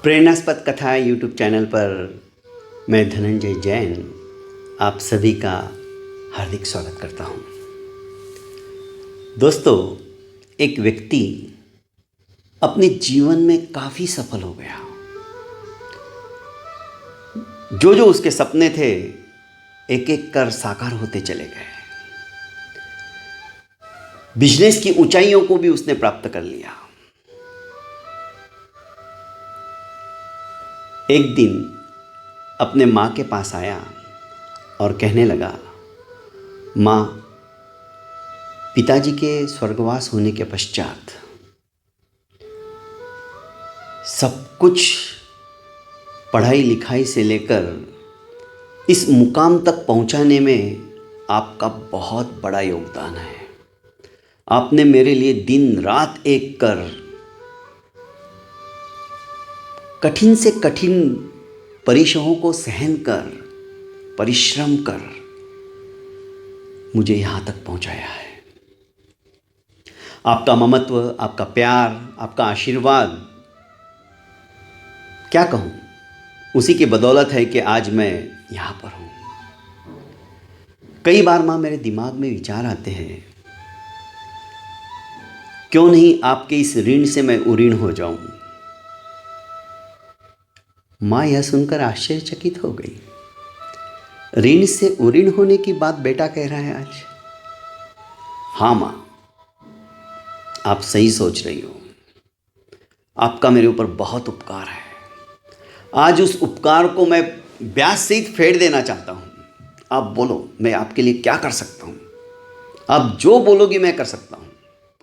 प्रेरणास्पद कथा YouTube channel पर मैं धनंजय जैन आप सभी का हार्दिक स्वागत करता हूँ। दोस्तों, एक व्यक्ति अपने जीवन में काफ़ी सफल हो गया। जो जो उसके सपने थे एक एक कर साकार होते चले गए। बिजनेस की ऊंचाइयों को भी उसने प्राप्त कर लिया। एक दिन अपने माँ के पास आया और कहने लगा, माँ, पिताजी के स्वर्गवास होने के पश्चात सब कुछ पढ़ाई लिखाई से लेकर इस मुकाम तक पहुंचाने में आपका बहुत बड़ा योगदान है। आपने मेरे लिए दिन रात एक कर कठिन से कठिन परीक्षाओं को सहन कर परिश्रम कर मुझे यहाँ तक पहुँचाया है। आपका ममत्व, आपका प्यार, आपका आशीर्वाद, क्या कहूँ, उसी की बदौलत है कि आज मैं यहाँ पर हूँ। कई बार माँ मेरे दिमाग में विचार आते हैं, क्यों नहीं आपके इस ऋण से मैं उऋण हो जाऊं। माँ यह सुनकर आश्चर्यचकित हो गई। ऋण से उऋण होने की बात बेटा कह रहा है आज। हाँ माँ, आप सही सोच रही हो। आपका मेरे ऊपर बहुत उपकार है। आज उस उपकार को मैं ब्याज सहित फेर देना चाहता हूँ। आप बोलो, मैं आपके लिए क्या कर सकता हूँ। आप जो बोलोगी मैं कर सकता हूँ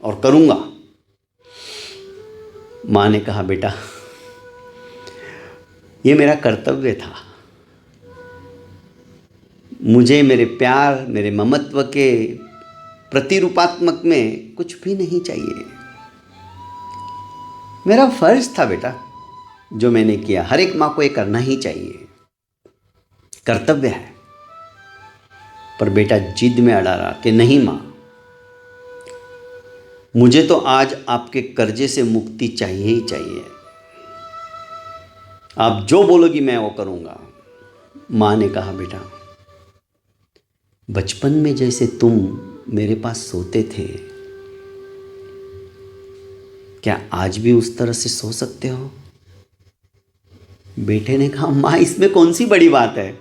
और करूँगा। माँ ने कहा, बेटा, ये मेरा कर्तव्य था। मुझे मेरे प्यार, मेरे ममत्व के प्रतिरूपात्मक में कुछ भी नहीं चाहिए। मेरा फर्ज था बेटा, जो मैंने किया। हर एक माँ को ये करना ही चाहिए, कर्तव्य है। पर बेटा जिद में अड़ा रहा कि नहीं माँ, मुझे तो आज आपके कर्जे से मुक्ति चाहिए ही चाहिए। आप जो बोलोगी मैं वो करूँगा। माँ ने कहा, बेटा, बचपन में जैसे तुम मेरे पास सोते थे, क्या आज भी उस तरह से सो सकते हो? बेटे ने कहा, माँ, इसमें कौन सी बड़ी बात है।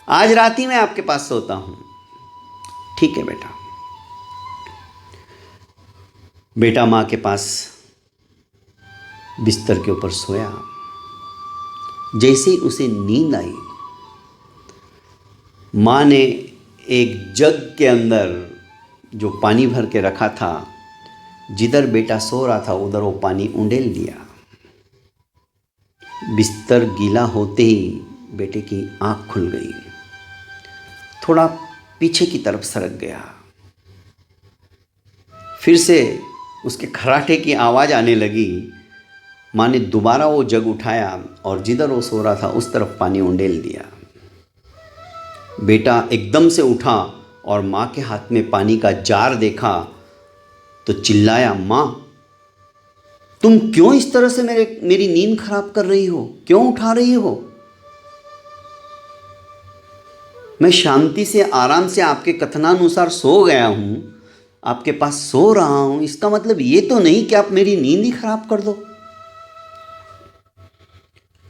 आज रात ही मैं आपके पास सोता हूँ। ठीक है बेटा। बेटा माँ के पास बिस्तर के ऊपर सोया। जैसे ही उसे नींद आई, माँ ने एक जग के अंदर जो पानी भर के रखा था, जिधर बेटा सो रहा था उधर वो पानी उंडेल दिया। बिस्तर गीला होते ही बेटे की आंख खुल गई। थोड़ा पीछे की तरफ सरक गया। फिर से उसके खर्राटे की आवाज़ आने लगी। माँ ने दोबारा वो जग उठाया और जिधर वो सो रहा था उस तरफ पानी उंडेल दिया। बेटा एकदम से उठा और माँ के हाथ में पानी का जार देखा तो चिल्लाया, माँ, तुम क्यों इस तरह से मेरी नींद खराब कर रही हो? क्यों उठा रही हो? मैं शांति से आराम से आपके कथनानुसार सो गया हूं, आपके पास सो रहा हूं। इसका मतलब ये तो नहीं कि आप मेरी नींद ही खराब कर दो।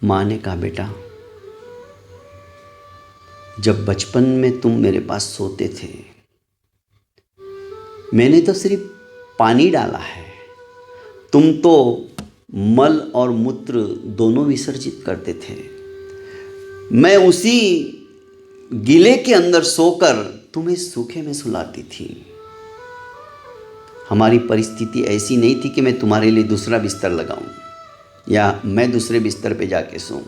माँ ने कहा, बेटा, जब बचपन में तुम मेरे पास सोते थे, मैंने तो सिर्फ पानी डाला है। तुम तो मल और मूत्र दोनों विसर्जित करते थे। मैं उसी गीले के अंदर सोकर तुम्हें सूखे में सुलाती थी। हमारी परिस्थिति ऐसी नहीं थी कि मैं तुम्हारे लिए दूसरा बिस्तर लगाऊं या मैं दूसरे बिस्तर पे जाके सोऊं।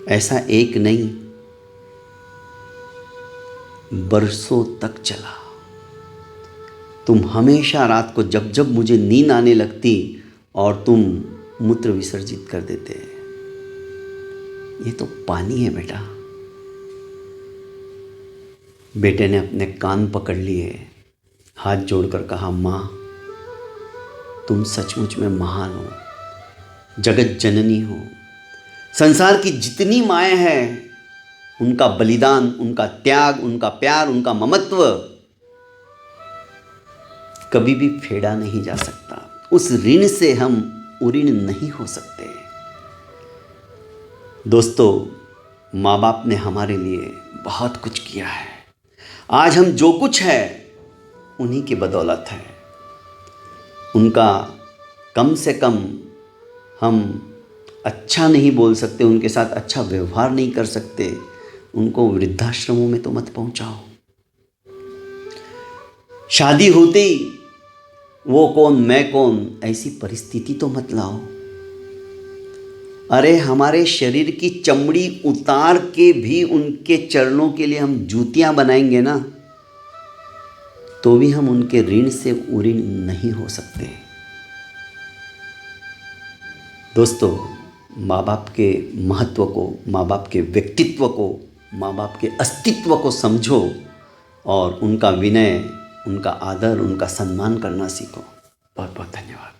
ऐसा एक नहीं, बरसों तक चला। तुम हमेशा रात को जब जब मुझे नींद आने लगती और तुम मूत्र विसर्जित कर देते। ये तो पानी है बेटा। बेटे ने अपने कान पकड़ लिए, हाथ जोड़कर कहा, माँ, तुम सचमुच में महान हो, जगत जननी हो। संसार की जितनी माएँ हैं उनका बलिदान, उनका त्याग, उनका प्यार, उनका ममत्व कभी भी फेड़ा नहीं जा सकता। उस ऋण से हम उऋण नहीं हो सकते। दोस्तों, माँ बाप ने हमारे लिए बहुत कुछ किया है। आज हम जो कुछ है उन्हीं की बदौलत है। उनका कम से कम हम अच्छा नहीं बोल सकते, उनके साथ अच्छा व्यवहार नहीं कर सकते। उनको वृद्धाश्रमों में तो मत पहुंचाओ। शादी होते ही वो कौन मैं कौन ऐसी परिस्थिति तो मत लाओ। अरे हमारे शरीर की चमड़ी उतार के भी उनके चरणों के लिए हम जूतियां बनाएंगे ना, तो भी हम उनके ऋण से उऋण नहीं हो सकते। दोस्तों, माँ बाप के महत्व को, माँ बाप के व्यक्तित्व को, माँ बाप के अस्तित्व को समझो और उनका विनय, उनका आदर, उनका सम्मान करना सीखो। बहुत बहुत धन्यवाद।